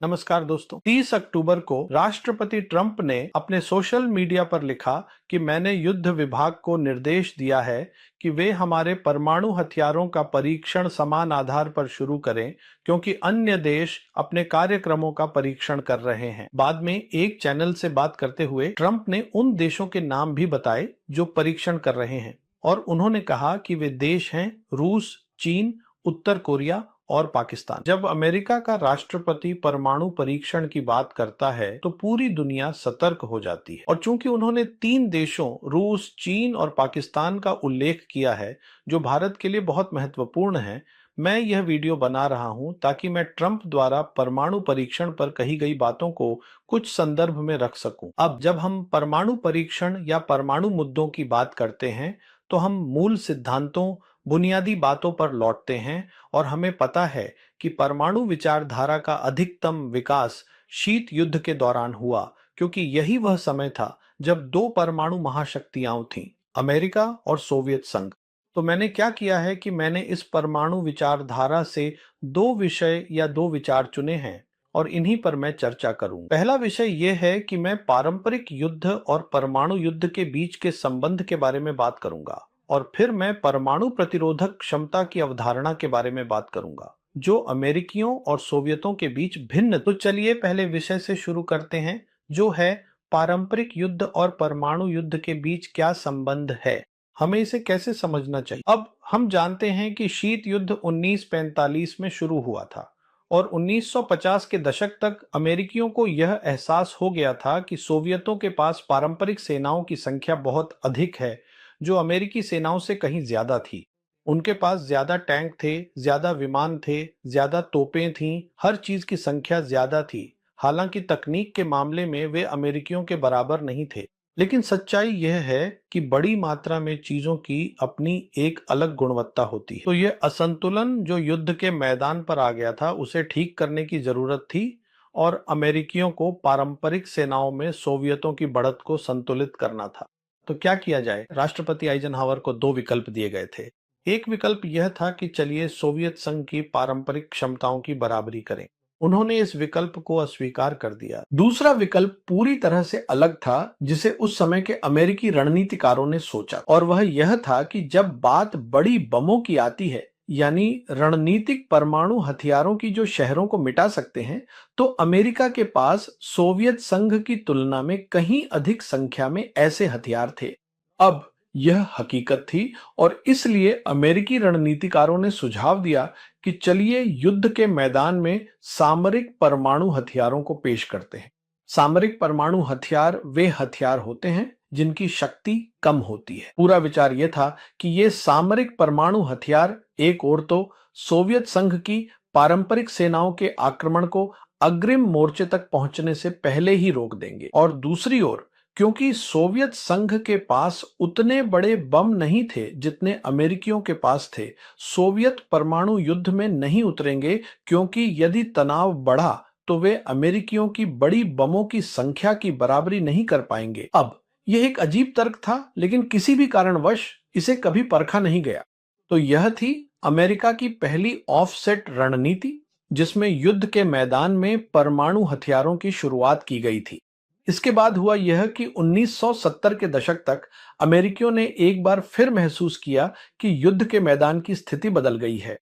नमस्कार दोस्तों। 30 अक्टूबर को राष्ट्रपति ट्रंप ने अपने सोशल मीडिया पर लिखा कि मैंने युद्ध विभाग को निर्देश दिया है कि वे हमारे परमाणु हथियारों का परीक्षण समान आधार पर शुरू करें, क्योंकि अन्य देश अपने कार्यक्रमों का परीक्षण कर रहे हैं। बाद में एक चैनल से बात करते हुए ट्रंप ने उन देशों के नाम भी बताए जो परीक्षण कर रहे हैं, और उन्होंने कहा कि वे देश हैं रूस, चीन, उत्तर कोरिया और पाकिस्तान। जब अमेरिका का राष्ट्रपति परमाणु परीक्षण की बात करता है तो पूरी दुनिया सतर्क हो जाती है, और चूंकि उन्होंने 3 देशों रूस, चीन और पाकिस्तान का उल्लेख किया है जो भारत के लिए बहुत महत्वपूर्ण है, मैं यह वीडियो बना रहा हूं ताकि मैं ट्रंप द्वारा परमाणु परीक्षण पर कही गई बातों को कुछ संदर्भ में रख सकूं। अब जब हम परमाणु परीक्षण या परमाणु मुद्दों की बात करते हैं तो हम मूल सिद्धांतों, बुनियादी बातों पर लौटते हैं, और हमें पता है कि परमाणु विचारधारा का अधिकतम विकास शीत युद्ध के दौरान हुआ, क्योंकि यही वह समय था जब 2 परमाणु महाशक्तियां थीं, अमेरिका और सोवियत संघ। तो मैंने क्या किया है कि मैंने इस परमाणु विचारधारा से 2 विषय या 2 विचार चुने हैं, और इन्हीं पर मैं चर्चा करूंगा। पहला विषय यह है कि मैं पारंपरिक युद्ध और परमाणु युद्ध के बीच के संबंध के बारे में बात करूंगा, और फिर मैं परमाणु प्रतिरोधक क्षमता की अवधारणा के बारे में बात करूंगा जो अमेरिकियों और सोवियतों के बीच भिन्न। तो चलिए पहले विषय से शुरू करते हैं, जो है पारंपरिक युद्ध और परमाणु युद्ध के बीच क्या संबंध है, हमें इसे कैसे समझना चाहिए। अब हम जानते हैं कि शीत युद्ध 1945 में शुरू हुआ था, और 1950 के दशक तक अमेरिकियों को यह एहसास हो गया था कि सोवियतों के पास पारंपरिक सेनाओं की संख्या बहुत अधिक है, जो अमेरिकी सेनाओं से कहीं ज्यादा थी। उनके पास ज्यादा टैंक थे, ज्यादा विमान थे, ज्यादा तोपें थीं, हर चीज की संख्या ज्यादा थी। हालांकि तकनीक के मामले में वे अमेरिकियों के बराबर नहीं थे, लेकिन सच्चाई यह है कि बड़ी मात्रा में चीजों की अपनी एक अलग गुणवत्ता होती है। तो यह असंतुलन जो युद्ध के मैदान पर आ गया था, उसे ठीक करने की जरूरत थी, और अमेरिकियों को पारंपरिक सेनाओं में सोवियतों की बढ़त को संतुलित करना था। तो क्या किया जाए? राष्ट्रपति आइजनहावर को 2 विकल्प दिए गए थे। एक विकल्प यह था कि चलिए सोवियत संघ की पारंपरिक क्षमताओं की बराबरी करें। उन्होंने इस विकल्प को अस्वीकार कर दिया। दूसरा विकल्प पूरी तरह से अलग था, जिसे उस समय के अमेरिकी रणनीतिकारों ने सोचा, और वह यह था कि जब बात बड़ी बमों की आती है, यानी रणनीतिक परमाणु हथियारों की जो शहरों को मिटा सकते हैं, तो अमेरिका के पास सोवियत संघ की तुलना में कहीं अधिक संख्या में ऐसे हथियार थे। अब यह हकीकत थी, और इसलिए अमेरिकी रणनीतिकारों ने सुझाव दिया कि चलिए युद्ध के मैदान में सामरिक परमाणु हथियारों को पेश करते हैं। सामरिक परमाणु हथियार वे हथियार होते हैं जिनकी शक्ति कम होती है। पूरा विचार यह था कि ये सामरिक परमाणु हथियार एक ओर तो सोवियत संघ की पारंपरिक सेनाओं के आक्रमण को अग्रिम मोर्चे तक पहुंचने से पहले ही रोक देंगे, और दूसरी ओर क्योंकि सोवियत संघ के पास उतने बड़े बम नहीं थे जितने अमेरिकियों के पास थे, सोवियत परमाणु युद्ध में नहीं उतरेंगे, क्योंकि यदि तनाव बढ़ा तो वे अमेरिकियों की बड़ी बमों की संख्या की बराबरी नहीं कर पाएंगे। अब यह एक अजीब तर्क था, लेकिन किसी भी कारणवश इसे कभी परखा नहीं गया। तो यह थी अमेरिका की पहली ऑफसेट रणनीति, जिसमें युद्ध के मैदान में परमाणु हथियारों की शुरुआत की गई थी। इसके बाद हुआ यह कि 1970 के दशक तक अमेरिकियों ने एक बार फिर महसूस किया कि युद्ध के मैदान की स्थिति बदल गई है।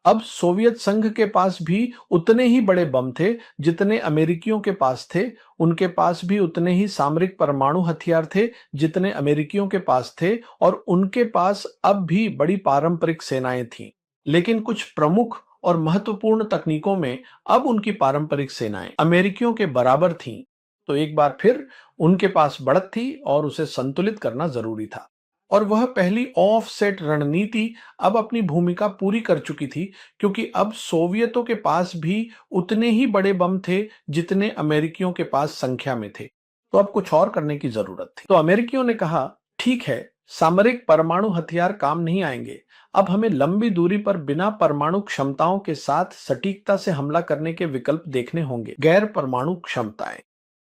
अब सोवियत संघ के पास भी उतने ही बड़े बम थे जितने अमेरिकियों के पास थे, उनके पास भी उतने ही सामरिक परमाणु हथियार थे जितने अमेरिकियों के पास थे, और उनके पास अब भी बड़ी पारंपरिक सेनाएं थीं। लेकिन कुछ प्रमुख और महत्वपूर्ण तकनीकों में अब उनकी पारंपरिक सेनाएं अमेरिकियों के बराबर थीं। तो एक बार फिर उनके पास बढ़त थी, और उसे संतुलित करना जरूरी था। और वह पहली ऑफसेट रणनीति अब अपनी भूमिका पूरी कर चुकी थी, क्योंकि अब सोवियतों के पास भी उतने ही बड़े बम थे जितने अमेरिकियों के पास संख्या में थे। तो अब कुछ और करने की जरूरत थी। तो अमेरिकियों ने कहा, ठीक है, सामरिक परमाणु हथियार काम नहीं आएंगे, अब हमें लंबी दूरी पर बिना परमाणु क्षमताओं के साथ सटीकता से हमला करने के विकल्प देखने होंगे, गैर परमाणु क्षमताएं।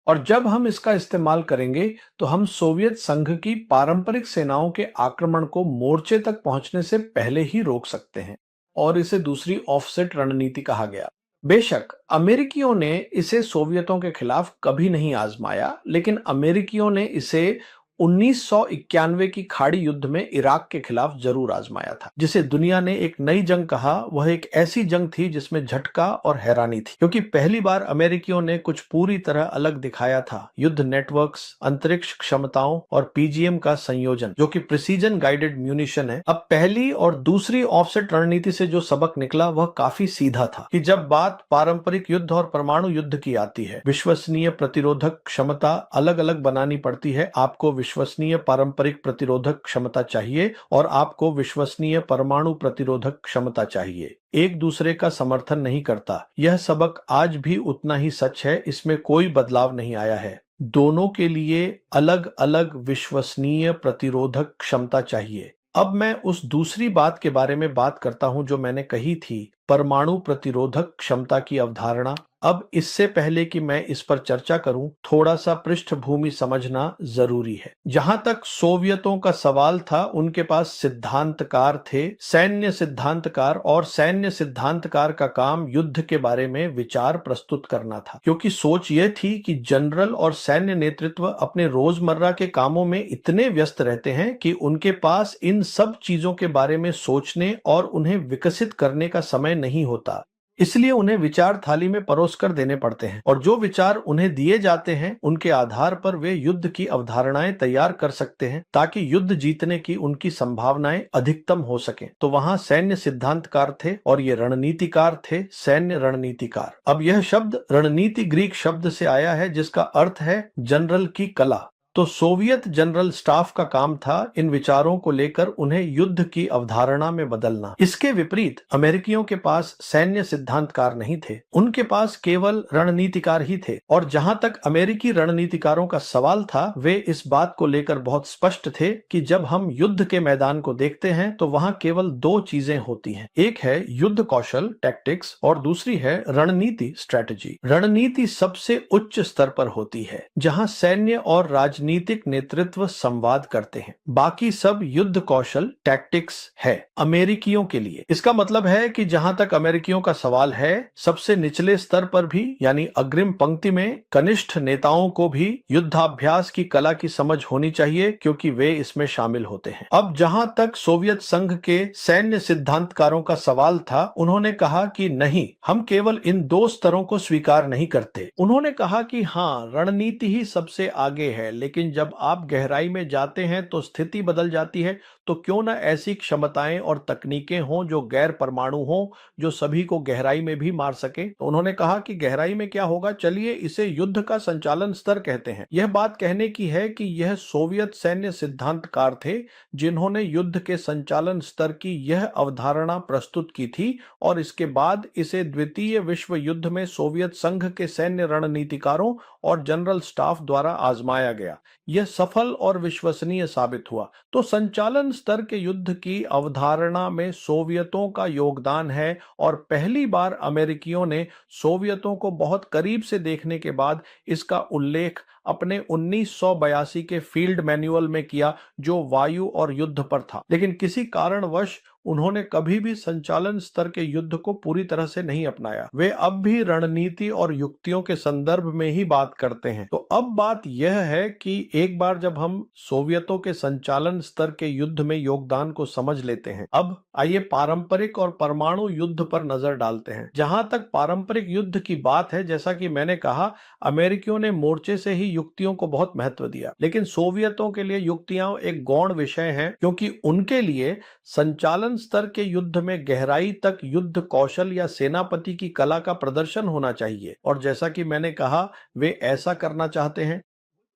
और जब हम इसका इस्तेमाल करेंगे तो हम सोवियत संघ की पारंपरिक सेनाओं के आक्रमण को मोर्चे तक पहुंचने से पहले ही रोक सकते हैं, और इसे दूसरी ऑफसेट रणनीति कहा गया। बेशक अमेरिकियों ने इसे सोवियतों के खिलाफ कभी नहीं आजमाया, लेकिन अमेरिकियों ने इसे 1991 की खाड़ी युद्ध में इराक के खिलाफ जरूर आजमाया था। जिसे दुनिया ने एक नई जंग कहा, वह एक ऐसी जंग थी जिसमें झटका और हैरानी थी, क्योंकि पहली बार अमेरिकियों ने कुछ पूरी तरह अलग दिखाया था। युद्ध नेटवर्क्स, अंतरिक्ष क्षमताओं और पीजीएम का संयोजन, जो कि प्रिसीजन गाइडेड म्यूनिशन है। अब पहली और दूसरी ऑफसेट रणनीति से जो सबक निकला वह काफी सीधा था कि जब बात पारंपरिक युद्ध और परमाणु युद्ध की आती है, विश्वसनीय प्रतिरोधक क्षमता अलग अलग बनानी पड़ती है। आपको विश्वसनीय पारंपरिक प्रतिरोधक क्षमता चाहिए और आपको विश्वसनीय परमाणु प्रतिरोधक क्षमता चाहिए। एक दूसरे का समर्थन नहीं करता। यह सबक आज भी उतना ही सच है, इसमें कोई बदलाव नहीं आया है। दोनों के लिए अलग अलग विश्वसनीय प्रतिरोधक क्षमता चाहिए। अब मैं उस दूसरी बात के बारे में बात करता हूं जो मैंने कही थी, परमाणु प्रतिरोधक क्षमता की अवधारणा। अब इससे पहले कि मैं इस पर चर्चा करूं, थोड़ा सा पृष्ठभूमि समझना जरूरी है। जहां तक सोवियतों का सवाल था, उनके पास सिद्धांतकार थे, सैन्य सिद्धांतकार, और सैन्य सिद्धांतकार का काम युद्ध के बारे में विचार प्रस्तुत करना था, क्योंकि सोच यह थी कि जनरल और सैन्य नेतृत्व अपने रोजमर्रा के कामों में इतने व्यस्त रहते हैं कि उनके पास इन सब चीजों के बारे में सोचने और उन्हें विकसित करने का समय नहीं होता। इसलिए उन्हें विचार थाली में परोस कर देने पड़ते हैं, और जो विचार उन्हें दिए जाते हैं उनके आधार पर वे युद्ध की अवधारणाएं तैयार कर सकते हैं, ताकि युद्ध जीतने की उनकी संभावनाएं अधिकतम हो सकें। तो वहां सैन्य सिद्धांतकार थे और ये रणनीतिकार थे, सैन्य रणनीतिकार। अब यह शब्द रणनीति ग्रीक शब्द से आया है, जिसका अर्थ है जनरल की कला। तो सोवियत जनरल स्टाफ का काम था इन विचारों को लेकर उन्हें युद्ध की अवधारणा में बदलना। इसके विपरीत अमेरिकियों के पास सैन्य सिद्धांतकार नहीं थे, उनके पास केवल रणनीतिकार ही थे। और जहां तक अमेरिकी रणनीतिकारों का सवाल था, वे इस बात को लेकर बहुत स्पष्ट थे कि जब हम युद्ध के मैदान को देखते हैं तो वहां केवल दो चीजें होती हैं। एक है युद्ध कौशल टैक्टिक्स, और दूसरी है रणनीति स्ट्रेटजी। रणनीति सबसे उच्च स्तर पर होती है, जहां सैन्य और राजनीतिक नेतृत्व संवाद करते हैं। बाकी सब युद्ध कौशल टैक्टिक्स है अमेरिकियों के लिए। इसका मतलब है कि जहां तक अमेरिकियों का सवाल है, सबसे निचले स्तर पर भी, यानी अग्रिम पंक्ति में कनिष्ठ नेताओं को भी युद्धाभ्यास की कला की समझ होनी चाहिए, क्योंकि वे इसमें शामिल होते हैं। अब जहां तक सोवियत संघ के सैन्य सिद्धांतकारों का सवाल था, उन्होंने कहा कि नहीं, हम केवल इन दो स्तरों को स्वीकार नहीं करते। उन्होंने कहा कि हाँ, रणनीति ही सबसे आगे है, लेकिन जब आप गहराई में जाते हैं तो स्थिति बदल जाती है। तो क्यों ना ऐसी क्षमताएं और तकनीकें हों जो गैर परमाणु हों, जो सभी को गहराई में भी मार सके। तो उन्होंने कहा कि गहराई में क्या होगा, चलिए इसे युद्ध का संचालन स्तर कहते हैं। यह बात कहने की है कि यह सोवियत सैन्य सिद्धांतकार थे जिन्होंने युद्ध के संचालन स्तर की यह अवधारणा प्रस्तुत की थी, और इसके बाद इसे द्वितीय विश्व युद्ध में सोवियत संघ के सैन्य रणनीतिकारों और जनरल स्टाफ द्वारा आजमाया गया। यह सफल और विश्वसनीय साबित हुआ। तो संचालन स्तर के युद्ध की अवधारणा में सोवियतों का योगदान है, और पहली बार अमेरिकियों ने सोवियतों को बहुत करीब से देखने के बाद इसका उल्लेख अपने 1982 के फील्ड मैनुअल में किया, जो वायु और युद्ध पर था। लेकिन किसी कारणवश उन्होंने कभी भी संचालन स्तर के युद्ध को पूरी तरह से नहीं अपनाया। वे अब भी रणनीति और युक्तियों के संदर्भ में ही बात करते हैं। तो अब बात यह है कि एक बार जब हम सोवियतों के संचालन स्तर के युद्ध में योगदान को समझ लेते हैं, अब आइए पारंपरिक और परमाणु युद्ध पर नजर डालते हैं। जहां तक पारंपरिक युद्ध की बात है, जैसा कि मैंने कहा, अमेरिकियों ने मोर्चे से ही युक्तियों को बहुत महत्व दिया, लेकिन सोवियतों के लिए युक्तियां एक गौण विषय हैं, क्योंकि उनके लिए संचालन स्तर के युद्ध में गहराई तक युद्ध कौशल या सेनापति की कला का प्रदर्शन होना चाहिए। और जैसा कि मैंने कहा, वे ऐसा करना चाहते हैं।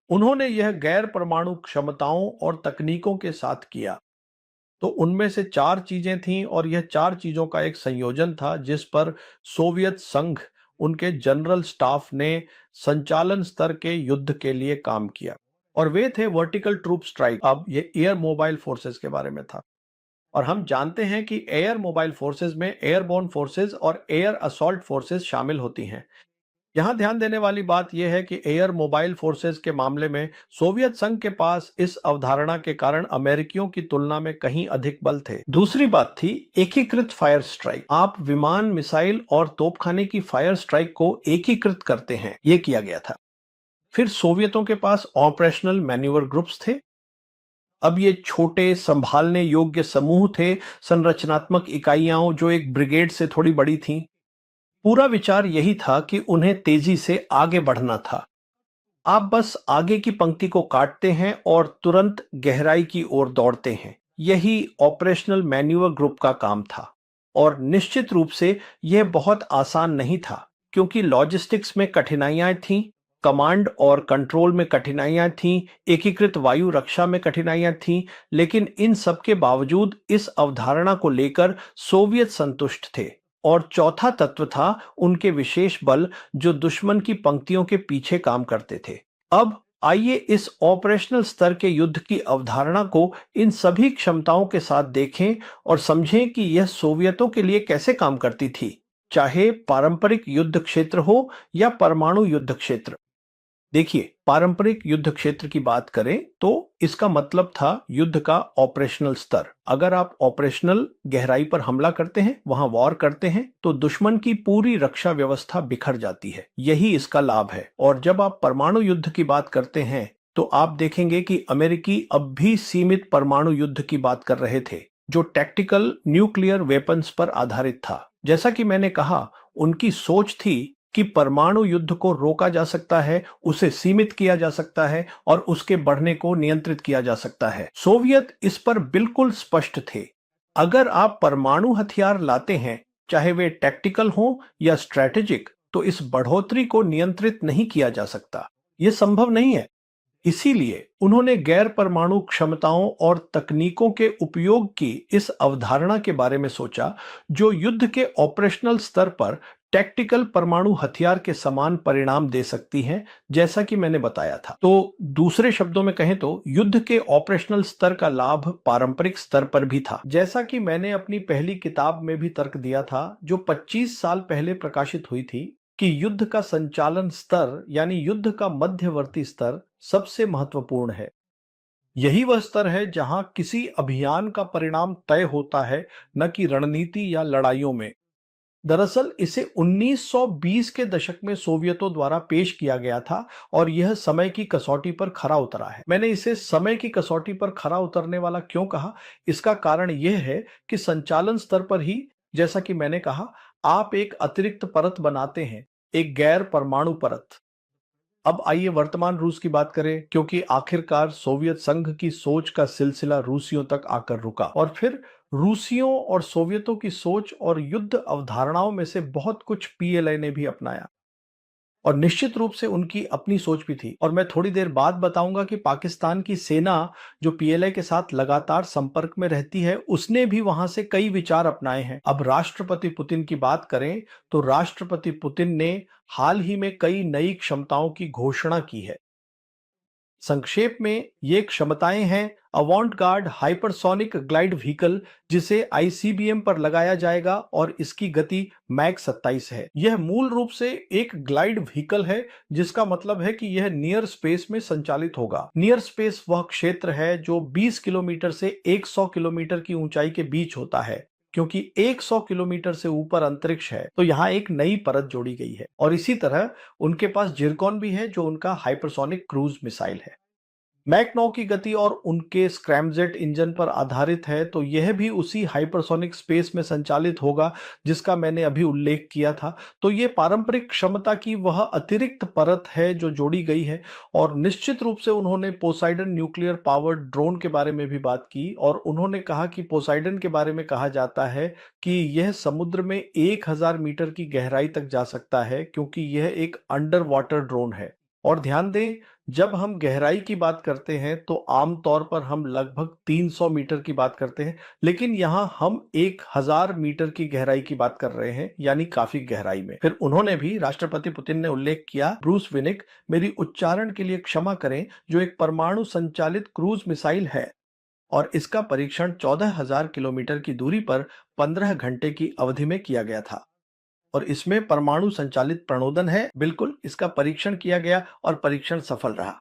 उन्होंने यह गैर परमाणु क्षमताओं और तकनीकों के साथ किया। तो उनमें से चार चीजें थीं, और यह चार चीजों का एक संयोजन था जिस पर सोवियत संघ, उनके जनरल स्टाफ ने संचालन स्तर के युद्ध के लिए काम किया। और वे थे वर्टिकल ट्रूप स्ट्राइक। अब ये एयर मोबाइल फोर्सेस के बारे में था, और हम जानते हैं कि एयर मोबाइल फोर्सेस में एयरबोर्न फोर्सेस और एयर असॉल्ट फोर्सेस शामिल होती हैं। यहां ध्यान देने वाली बात यह है कि एयर मोबाइल फोर्सेस के मामले में सोवियत संघ के पास इस अवधारणा के कारण अमेरिकियों की तुलना में कहीं अधिक बल थे। दूसरी बात थी एकीकृत फायर स्ट्राइक। आप विमान, मिसाइल और तोपखाने की फायर स्ट्राइक को एकीकृत करते हैं, यह किया गया था। फिर सोवियतों के पास ऑपरेशनल मैन्यूवर ग्रुप्स थे। अब ये छोटे संभालने योग्य समूह थे, संरचनात्मक इकाइयां जो एक ब्रिगेड से थोड़ी बड़ी थीं। पूरा विचार यही था कि उन्हें तेजी से आगे बढ़ना था। आप बस आगे की पंक्ति को काटते हैं और तुरंत गहराई की ओर दौड़ते हैं। यही ऑपरेशनल मैन्यूवर ग्रुप का काम था। और निश्चित रूप से यह बहुत आसान नहीं था, क्योंकि लॉजिस्टिक्स में कठिनाइयां थीं, कमांड और कंट्रोल में कठिनाइयां थीं, एकीकृत वायु रक्षा में कठिनाइयां थीं, लेकिन इन सब के बावजूद इस अवधारणा को लेकर सोवियत संतुष्ट थे। और चौथा तत्व था उनके विशेष बल, जो दुश्मन की पंक्तियों के पीछे काम करते थे। अब आइए इस ऑपरेशनल स्तर के युद्ध की अवधारणा को इन सभी क्षमताओं के साथ देखें और समझें कि यह सोवियतों के लिए कैसे काम करती थी, चाहे पारंपरिक युद्ध क्षेत्र हो या परमाणु युद्ध क्षेत्र। देखिए, पारंपरिक युद्ध क्षेत्र की बात करें तो इसका मतलब था युद्ध का ऑपरेशनल स्तर। अगर आप ऑपरेशनल गहराई पर हमला करते हैं, वहां वॉर करते हैं, तो दुश्मन की पूरी रक्षा व्यवस्था बिखर जाती है। यही इसका लाभ है। और जब आप परमाणु युद्ध की बात करते हैं तो आप देखेंगे कि अमेरिकी अब भी सीमित परमाणु युद्ध की बात कर रहे थे, जो टैक्टिकल न्यूक्लियर वेपन्स पर आधारित था। जैसा कि मैंने कहा, उनकी सोच थी कि परमाणु युद्ध को रोका जा सकता है, उसे सीमित किया जा सकता है और उसके बढ़ने को नियंत्रित किया जा सकता है। सोवियत इस पर बिल्कुल स्पष्ट थे। अगर आप परमाणु हथियार लाते हैं, चाहे वे टैक्टिकल हों या स्ट्रैटेजिक, तो इस बढ़ोतरी को नियंत्रित नहीं किया जा सकता। यह संभव नहीं है। इसीलिए उन्होंने गैर परमाणु क्षमताओं और तकनीकों के उपयोग की इस अवधारणा के बारे में सोचा, जो युद्ध के ऑपरेशनल स्तर पर टैक्टिकल परमाणु हथियार के समान परिणाम दे सकती हैं, जैसा कि मैंने बताया था। तो दूसरे शब्दों में कहें तो युद्ध के ऑपरेशनल स्तर का लाभ पारंपरिक स्तर पर भी था। जैसा कि मैंने अपनी पहली किताब में भी तर्क दिया था, जो 25 साल पहले प्रकाशित हुई थी, कि युद्ध का संचालन स्तर यानी युद्ध का मध्यवर्ती स्तर सबसे महत्वपूर्ण है। यही वह स्तर है जहां किसी अभियान का परिणाम तय होता है, न कि रणनीति या लड़ाइयों में। दरअसल इसे 1920 के दशक में सोवियतों द्वारा पेश किया गया था और यह समय की कसौटी पर खरा उतरा है। मैंने इसे समय की कसौटी पर खरा उतरने वाला क्यों कहा? इसका कारण यह है कि संचालन स्तर पर ही, जैसा कि मैंने कहा, आप एक अतिरिक्त परत बनाते हैं, एक गैर परमाणु परत। अब आइए वर्तमान रूस की बात करें, क्योंकि आखिरकार सोवियत संघ की सोच का सिलसिला रूसियों तक आकर रुका और फिर रूसियों और सोवियतों की सोच और युद्ध अवधारणाओं में से बहुत कुछ पीएलआई ने भी अपनाया और निश्चित रूप से उनकी अपनी सोच भी थी। और मैं थोड़ी देर बाद बताऊंगा कि पाकिस्तान की सेना जो पीएलआई के साथ लगातार संपर्क में रहती है, उसने भी वहां से कई विचार अपनाए हैं। अब राष्ट्रपति पुतिन की बात करें तो राष्ट्रपति पुतिन ने हाल ही में कई नई क्षमताओं की घोषणा की है। संक्षेप में ये क्षमताएं हैं अवांट गार्ड हाइपरसोनिक ग्लाइड व्हीकल, जिसे आईसीबीएम पर लगाया जाएगा और इसकी गति मैक 27 है। यह मूल रूप से एक ग्लाइड व्हीकल है, जिसका मतलब है कि यह नियर स्पेस में संचालित होगा। नियर स्पेस वह क्षेत्र है जो 20 किलोमीटर से 100 किलोमीटर की ऊंचाई के बीच होता है। क्योंकि 100 किलोमीटर से ऊपर अंतरिक्ष है, तो यहाँ एक नई परत जोड़ी गई है। और इसी तरह उनके पास जिरकॉन भी है, जो उनका हाइपरसोनिक क्रूज मिसाइल है। मैक 9 की गति और उनके स्क्रैमजेट इंजन पर आधारित है, तो यह भी उसी हाइपरसोनिक स्पेस में संचालित होगा जिसका मैंने अभी उल्लेख किया था। तो यह पारंपरिक क्षमता की वह अतिरिक्त परत है जो जोड़ी गई है। और निश्चित रूप से उन्होंने पोसाइडन न्यूक्लियर पावर्ड ड्रोन के बारे में भी बात की और उन्होंने कहा कि पोसाइडन के बारे में कहा जाता है कि यह समुद्र में 1000 मीटर की गहराई तक जा सकता है, क्योंकि यह एक अंडर वाटर ड्रोन है। और ध्यान दें, जब हम गहराई की बात करते हैं तो आमतौर पर हम लगभग 300 मीटर की बात करते हैं, लेकिन यहां हम 1000 मीटर की गहराई की बात कर रहे हैं, यानी काफी गहराई में। फिर उन्होंने भी, राष्ट्रपति पुतिन ने उल्लेख किया, ब्रूस विनिक, मेरी उच्चारण के लिए क्षमा करें, जो एक परमाणु संचालित क्रूज मिसाइल है और इसका परीक्षण 14,000 किलोमीटर की दूरी पर 15 घंटे की अवधि में किया गया था। और इसमें परमाणु संचालित प्रणोदन है। बिल्कुल, इसका परीक्षण किया गया और परीक्षण सफल रहा।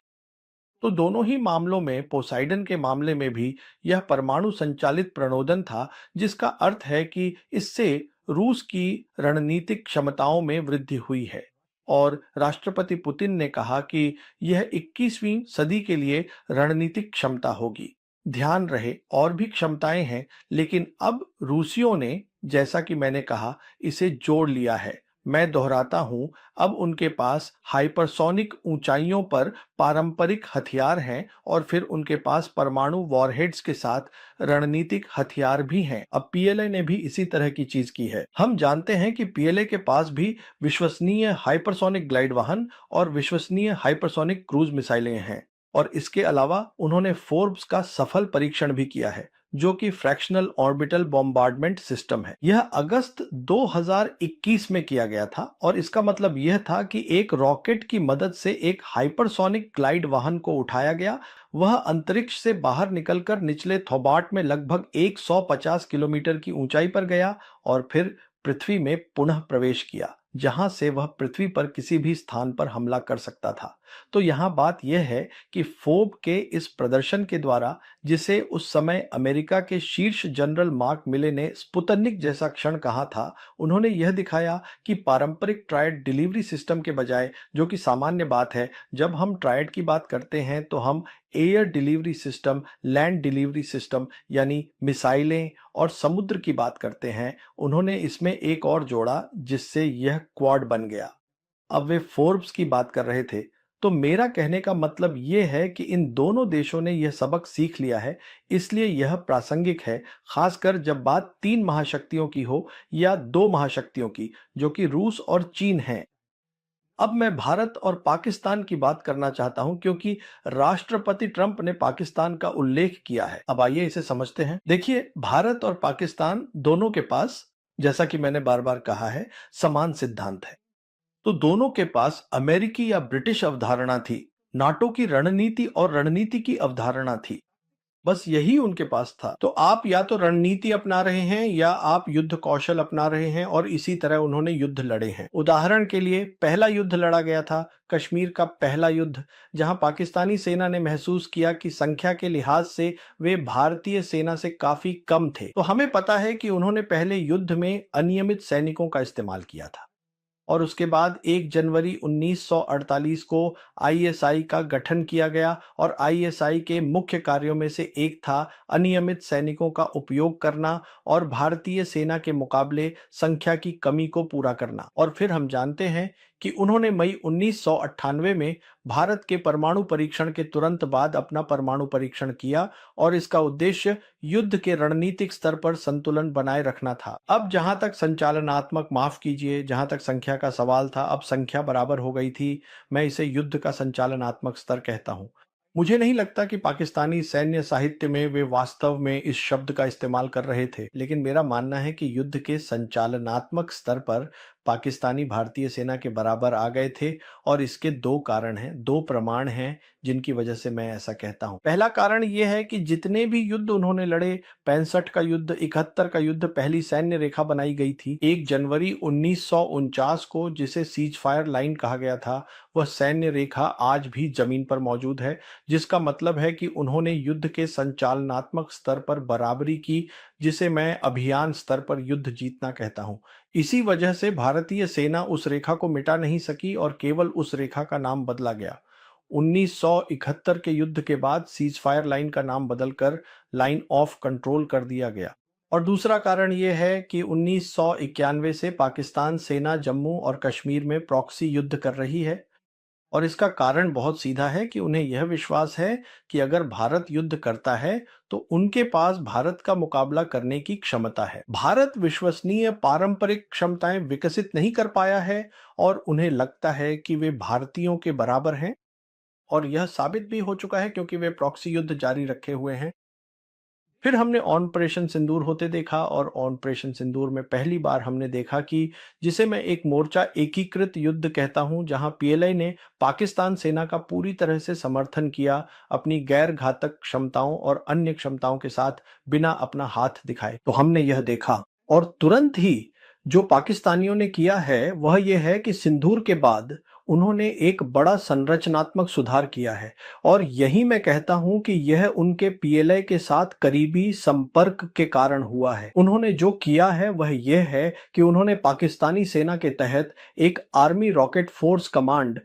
तो दोनों ही मामलों में, पोसाइडन के मामले में भी यह परमाणु संचालित प्रणोदन था, जिसका अर्थ है कि इससे रूस की रणनीतिक क्षमताओं में वृद्धि हुई है। और राष्ट्रपति पुतिन ने कहा कि यह 21वीं सदी के लिए रणनीतिक क्षमता होगी। ध्यान रहे, और भी क्षमताएं हैं, लेकिन अब रूसियों ने, जैसा कि मैंने कहा, इसे जोड़ लिया है। मैं दोहराता हूं, अब उनके पास हाइपरसोनिक ऊंचाइयों पर पारंपरिक हथियार हैं और फिर उनके पास परमाणु वॉरहेड्स के साथ रणनीतिक हथियार भी हैं। अब पीएलए ने भी इसी तरह की चीज की है। हम जानते हैं कि पीएलए के पास भी विश्वसनीय हाइपरसोनिक ग्लाइड वाहन और विश्वसनीय हाइपरसोनिक क्रूज मिसाइलें हैं। और इसके अलावा उन्होंने फोर्ब्स का सफल परीक्षण भी किया है, जो कि फ्रैक्शनल ऑर्बिटल बॉम्बार्डमेंट सिस्टम है। यह अगस्त 2021 में किया गया था और इसका मतलब यह था कि एक रॉकेट की मदद से एक हाइपरसोनिक ग्लाइड वाहन को उठाया गया। वह अंतरिक्ष से बाहर निकलकर निचले थोबाट में लगभग 150 किलोमीटर की ऊंचाई पर गया और फिर पृथ्वी में पुनः प्रवेश किया, जहां से वह पृथ्वी पर किसी भी स्थान पर हमला कर सकता था। तो यहाँ बात यह है कि फोब के इस प्रदर्शन के द्वारा, जिसे उस समय अमेरिका के शीर्ष जनरल मार्क मिले ने स्पुतनिक जैसा क्षण कहा था, उन्होंने यह दिखाया कि पारंपरिक ट्रायड डिलीवरी सिस्टम के बजाय, जो कि सामान्य बात है, जब हम ट्रायड की बात करते हैं तो हम air delivery system, land delivery system यानी मिसाइलें और समुद्र की बात करते हैं। उन्होंने इसमें एक और जोड़ा, जिससे यह क्वाड बन गया। अब वे फोर्ब्स की बात कर रहे थे, तो मेरा कहने का मतलब यह है कि इन दोनों देशों ने यह सबक सीख लिया है, इसलिए यह प्रासंगिक है, खासकर जब बात तीन महाशक्तियों की हो या दो महाशक्तियों की, जो कि रूस और चीन हैं। अब मैं भारत और पाकिस्तान की बात करना चाहता हूं, क्योंकि राष्ट्रपति ट्रंप ने पाकिस्तान का उल्लेख किया है। अब आइए इसे समझते हैं। देखिए, भारत और पाकिस्तान दोनों के पास, जैसा कि मैंने बार बार कहा है, समान सिद्धांत है। तो दोनों के पास अमेरिकी या ब्रिटिश अवधारणा थी, नाटो की रणनीति और रणनीति की अवधारणा थी। बस यही उनके पास था। तो आप या तो रणनीति अपना रहे हैं या आप युद्ध कौशल अपना रहे हैं, और इसी तरह उन्होंने युद्ध लड़े हैं। उदाहरण के लिए, पहला युद्ध लड़ा गया था कश्मीर का पहला युद्ध, जहां पाकिस्तानी सेना ने महसूस किया कि संख्या के लिहाज से वे भारतीय सेना से काफी कम थे। तो हमें पता है कि उन्होंने पहले युद्ध में अनियमित सैनिकों का इस्तेमाल किया था। और उसके बाद 1 जनवरी 1948 को आईएसआई का गठन किया गया, और आईएसआई के मुख्य कार्यों में से एक था अनियमित सैनिकों का उपयोग करना और भारतीय सेना के मुकाबले संख्या की कमी को पूरा करना। और फिर हम जानते हैं कि उन्होंने मई 1998 में भारत के परमाणु परीक्षण के तुरंत बाद अपना परमाणु परीक्षण किया, और इसका उद्देश्य युद्ध के रणनीतिक स्तर पर संतुलन बनाए रखना था। अब जहां तक संचालनात्मक, माफ कीजिए, जहां तक संख्या का सवाल था, अब संख्या बराबर हो गई थी। मैं इसे युद्ध का संचालनात्मक स्तर कहता हूं। मुझे नहीं लगता कि पाकिस्तानी सैन्य साहित्य में वे वास्तव में इस शब्द का इस्तेमाल कर रहे थे, लेकिन मेरा मानना है कि युद्ध के संचालनात्मक स्तर पर पाकिस्तानी भारतीय सेना के बराबर आ गए थे। और इसके दो कारण हैं, दो प्रमाण हैं, जिनकी वजह से मैं ऐसा कहता हूं। पहला कारण यह है कि जितने भी युद्ध उन्होंने लड़े, 65 का युद्ध, 71 का युद्ध, पहली सैन्य रेखा बनाई गई थी 1 जनवरी 1949 को, जिसे सीज फायर लाइन कहा गया था। वह सैन्य रेखा आज भी जमीन पर मौजूद है, जिसका मतलब है कि उन्होंने युद्ध के संचालनात्मक स्तर पर बराबरी की, जिसे मैं अभियान स्तर पर युद्ध जीतना कहता हूं। इसी वजह से भारतीय सेना उस रेखा को मिटा नहीं सकी और केवल उस रेखा का नाम बदला गया। 1971 के युद्ध के बाद सीज फायर लाइन का नाम बदलकर लाइन ऑफ कंट्रोल कर दिया गया। और दूसरा कारण यह है कि 1991 से पाकिस्तान सेना जम्मू और कश्मीर में प्रॉक्सी युद्ध कर रही है, और इसका कारण बहुत सीधा है कि उन्हें यह विश्वास है कि अगर भारत युद्ध करता है तो उनके पास भारत का मुकाबला करने की क्षमता है। भारत विश्वसनीय पारंपरिक क्षमताएं विकसित नहीं कर पाया है, और उन्हें लगता है कि वे भारतीयों के बराबर हैं, और यह साबित भी हो चुका है क्योंकि वे प्रॉक्सी युद्ध जारी रखे हुए हैं। फिर हमने ऑपरेशन सिंदूर होते देखा, और ऑपरेशन सिंदूर में पहली बार हमने देखा कि, जिसे मैं एक मोर्चा एकीकृत युद्ध कहता हूं, जहां पीएलआई ने पाकिस्तान सेना का पूरी तरह से समर्थन किया, अपनी गैर घातक क्षमताओं और अन्य क्षमताओं के साथ, बिना अपना हाथ दिखाए। तो हमने यह देखा, और तुरंत ही जो पाकिस्तानियों ने किया है वह यह है कि सिंदूर के बाद उन्होंने एक बड़ा संरचनात्मक सुधार किया है और यही मैं कहता हूं कि यह उनके पीएलआई के साथ करीबी संपर्क के कारण हुआ है। उन्होंने जो किया है वह यह है कि उन्होंने पाकिस्तानी सेना के तहत एक आर्मी रॉकेट फोर्स कमांड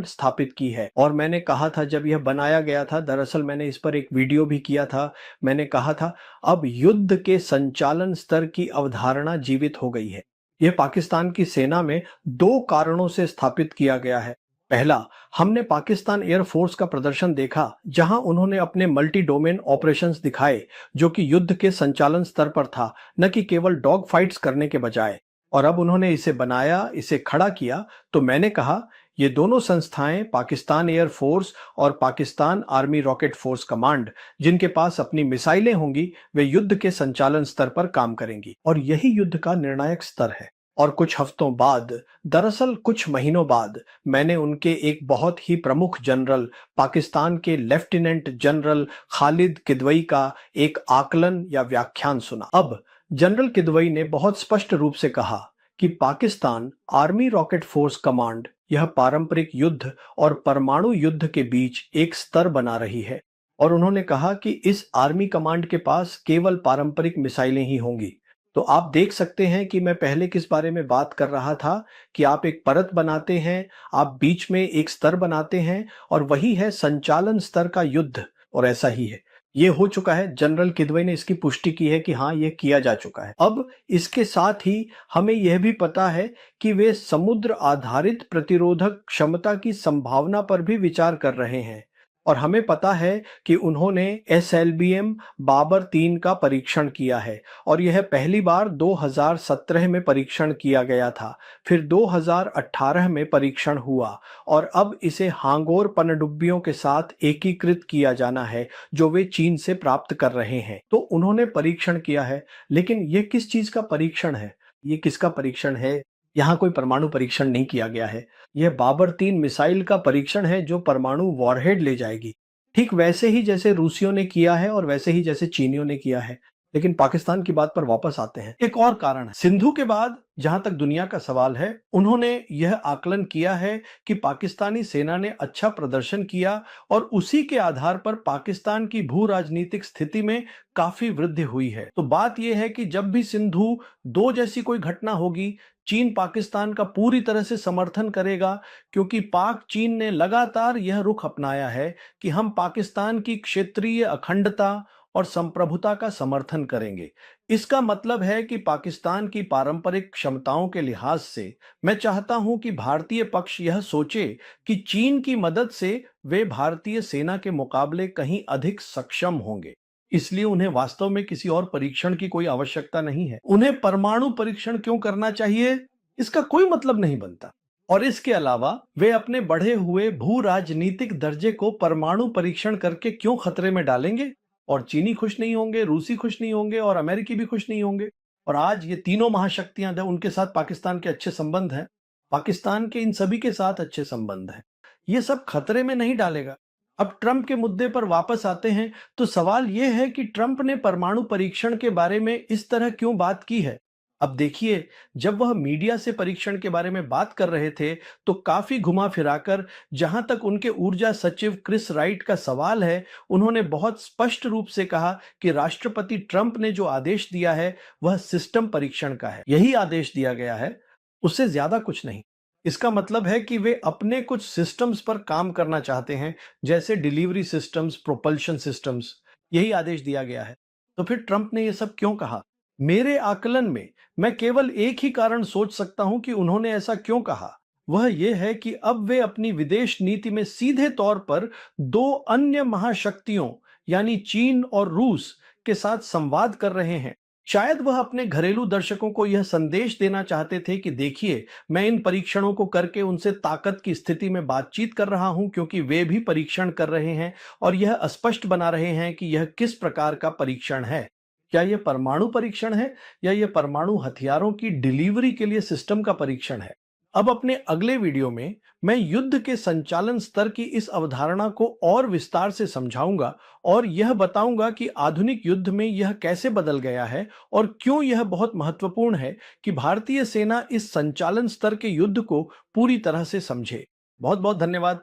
स्थापित की है। और मैंने कहा था जब यह बनाया गया था, दरअसल मैंने इस पर एक वीडियो भी किया था, मैंने कहा था अब युद्ध के संचालन स्तर की अवधारणा जीवित हो गई है। यह पाकिस्तान की सेना में दो कारणों से स्थापित किया गया है। पहला, हमने पाकिस्तान एयरफोर्स का प्रदर्शन देखा जहां उन्होंने अपने मल्टी डोमेन ऑपरेशंस दिखाए जो कि युद्ध के संचालन स्तर पर था, न कि केवल डॉग फाइट्स करने के बजाय। और अब उन्होंने इसे बनाया, इसे खड़ा किया, तो मैंने कहा ये दोनों संस्थाएं, पाकिस्तान एयरफोर्स और Pakistan army rocket force command, जिनके पास अपनी मिसाइलें होंगी, वे युद्ध के संचालन स्तर पर काम करेंगी और यही युद्ध का निर्णायक स्तर है। और कुछ हफ्तों बाद, दरअसल कुछ महीनों बाद, मैंने उनके एक बहुत ही प्रमुख जनरल, पाकिस्तान के लेफ्टिनेंट जनरल खालिद किदवई का एक आकलन या व्याख्यान सुना। अब जनरल किदवई ने बहुत स्पष्ट रूप से कहा कि Pakistan army rocket force command यह पारंपरिक युद्ध और परमाणु युद्ध के बीच एक स्तर बना रही है। और उन्होंने कहा कि इस आर्मी कमांड के पास केवल पारंपरिक मिसाइलें ही होंगी। तो आप देख सकते हैं कि मैं पहले किस बारे में बात कर रहा था कि आप एक परत बनाते हैं, आप बीच में एक स्तर बनाते हैं और वही है संचालन स्तर का युद्ध। और ऐसा ही है, ये हो चुका है। जनरल किदवई ने इसकी पुष्टि की है कि हाँ, ये किया जा चुका है। अब इसके साथ ही हमें यह भी पता है कि वे समुद्र आधारित प्रतिरोधक क्षमता की संभावना पर भी विचार कर रहे हैं। और हमें पता है कि उन्होंने एसएलबीएम बाबर 3 का परीक्षण किया है और यह पहली बार 2017 में परीक्षण किया गया था, फिर 2018 में परीक्षण हुआ और अब इसे हांगोर पनडुब्बियों के साथ एकीकृत किया जाना है जो वे चीन से प्राप्त कर रहे हैं। तो उन्होंने परीक्षण किया है, लेकिन यह किस चीज का परीक्षण है, ये किसका परीक्षण है? यहाँ कोई परमाणु परीक्षण नहीं किया गया है। यह बाबर 3 मिसाइल का परीक्षण है जो परमाणु वॉरहेड ले जाएगी, ठीक वैसे ही जैसे रूसियों ने किया है और वैसे ही जैसे चीनियों ने किया है। लेकिन पाकिस्तान की बात पर वापस आते हैं। एक और कारण है, सिंधु के बाद जहां तक दुनिया का सवाल है, उन्होंने यह आकलन किया है कि पाकिस्तानी सेना ने अच्छा प्रदर्शन किया और उसी के आधार पर पाकिस्तान की भू राजनीतिक स्थिति में काफी वृद्धि हुई है। तो बात यह है कि जब भी सिंधु 2 जैसी कोई घटना होगी, चीन पाकिस्तान का पूरी तरह से समर्थन करेगा, क्योंकि पाक चीन ने लगातार यह रुख अपनाया है कि हम पाकिस्तान की क्षेत्रीय अखंडता और संप्रभुता का समर्थन करेंगे। इसका मतलब है कि पाकिस्तान की पारंपरिक क्षमताओं के लिहाज से मैं चाहता हूं कि भारतीय पक्ष यह सोचे कि चीन की मदद से वे भारतीय सेना के मुकाबले कहीं अधिक सक्षम होंगे। इसलिए उन्हें वास्तव में किसी और परीक्षण की कोई आवश्यकता नहीं है। उन्हें परमाणु परीक्षण क्यों करना चाहिए, इसका कोई मतलब नहीं बनता। और इसके अलावा वे अपने बढ़े हुए भू राजनीतिक दर्जे को परमाणु परीक्षण करके क्यों खतरे में डालेंगे? और चीनी खुश नहीं होंगे, रूसी खुश नहीं होंगे और अमेरिकी भी खुश नहीं होंगे। और आज ये तीनों महाशक्तियां हैं, उनके साथ पाकिस्तान के अच्छे संबंध हैं, पाकिस्तान के इन सभी के साथ अच्छे संबंध हैं। ये सब खतरे में नहीं डालेगा। अब ट्रंप के मुद्दे पर वापस आते हैं, तो सवाल यह है कि ट्रंप ने परमाणु परीक्षण के बारे में इस तरह क्यों बात की है? अब देखिए, जब वह मीडिया से परीक्षण के बारे में बात कर रहे थे, तो काफी घुमा फिराकर, जहां तक उनके ऊर्जा सचिव क्रिस राइट का सवाल है, उन्होंने बहुत स्पष्ट रूप से कहा कि राष्ट्रपति ट्रंप ने जो आदेश दिया है वह सिस्टम परीक्षण का है। यही आदेश दिया गया है, उससे ज्यादा कुछ नहीं। इसका मतलब है कि वे अपने कुछ सिस्टम्स पर काम करना चाहते हैं, जैसे डिलीवरी सिस्टम्स, प्रोपल्शन सिस्टम्स। यही आदेश दिया गया है। तो फिर ट्रंप ने यह सब क्यों कहा? मेरे आकलन में मैं केवल एक ही कारण सोच सकता हूं कि उन्होंने ऐसा क्यों कहा। वह यह है कि अब वे अपनी विदेश नीति में सीधे तौर पर दो अन्य महाशक्तियों यानी चीन और रूस के साथ संवाद कर रहे हैं। शायद वह अपने घरेलू दर्शकों को यह संदेश देना चाहते थे कि देखिए, मैं इन परीक्षणों को करके उनसे ताकत की स्थिति में बातचीत कर रहा हूं, क्योंकि वे भी परीक्षण कर रहे हैं और यह स्पष्ट बना रहे हैं कि यह किस प्रकार का परीक्षण है। क्या यह परमाणु परीक्षण है या यह परमाणु हथियारों की डिलीवरी के लिए सिस्टम का परीक्षण है? अब अपने अगले वीडियो में मैं युद्ध के संचालन स्तर की इस अवधारणा को और विस्तार से समझाऊंगा और यह बताऊंगा कि आधुनिक युद्ध में यह कैसे बदल गया है और क्यों यह बहुत महत्वपूर्ण है कि भारतीय सेना इस संचालन स्तर के युद्ध को पूरी तरह से समझे। बहुत बहुत धन्यवाद।